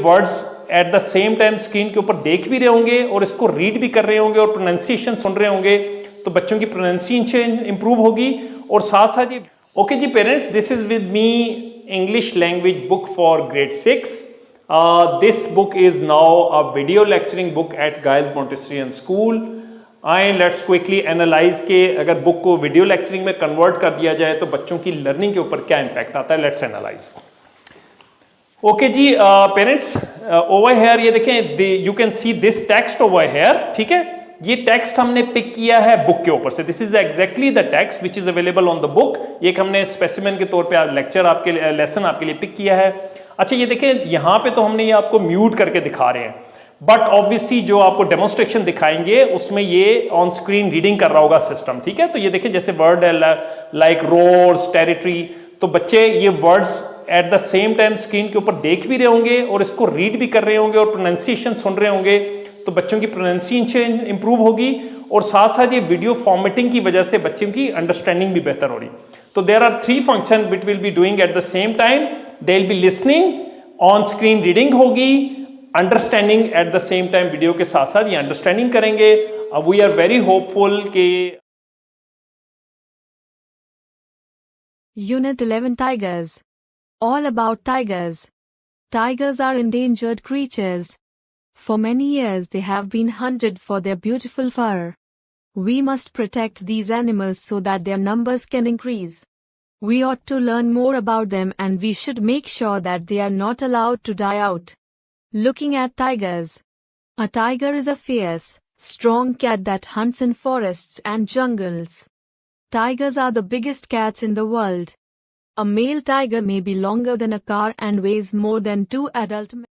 Words at the same time screen के ऊपर देख भी रहे होंगे और इसको रीड भी कर रहे होंगे और प्रोनाउंसिएशन सुन रहे होंगे, तो बच्चों की प्रोनाउंसिएशन इंप्रूव होगी। और साथ साथ ये ओके जी parents, this is with me English language book for grade 6। This book is now a video lecturing book at Giles Montessori school. I let's quickly analyze के अगर बुक को वीडियो लेक्चरिंग में कन्वर्ट कर दिया जाए तो बच्चों की लर्निंग के ऊपर क्या इंपैक्ट आता है। Let's analyze. ओके जी पेरेंट्स, ओवर हेयर ये देखें, you can see this text over here, ठीक है। ये टेक्स्ट हमने पिक किया है बुक के ऊपर से। This is exactly the text which is available on the book. एक हमने स्पेसिमेन के तौर पे लेक्चर आपके लेसन आपके लिए पिक किया है। अच्छा ये देखें, यहाँ पे तो हमने ये आपको म्यूट करके दिखा रहे हैं, बट ऑब्वियसली जो आपको डेमोन्स्ट्रेशन दिखाएंगे उसमें ये ऑन स्क्रीन रीडिंग कर रहा होगा सिस्टम, ठीक है। तो ये देखिए जैसे वर्ड है लाइक रोर्स, टेरिटरी, तो बच्चे ये words at the same time screen के ऊपर देख भी रहे होंगे और इसको रीड भी कर रहे होंगे और प्रोनाउंसिएशन सुन रहे होंगे, तो बच्चों की प्रोनाउंसिएशन इंप्रूव होगी। और साथ साथ ये वीडियो फॉर्मेटिंग की वजह से बच्चों की अंडरस्टैंडिंग भी बेहतर हो रही। तो there are 3 function which will be doing at the same time. They will be listening, on screen reading होगी, understanding at the same time video के साथ साथ ये अंडरस्टैंडिंग करेंगे। वी आर वेरी होपफुल कि Unit 11 Tigers. All about tigers. Tigers are endangered creatures. For many years they have been hunted for their beautiful fur. We must protect these animals so that their numbers can increase. We ought to learn more about them and we should make sure that they are not allowed to die out. Looking at tigers. A tiger is a fierce, strong cat that hunts in forests and jungles. Tigers are the biggest cats in the world. A male tiger may be longer than a car and weighs more than 2 adult men.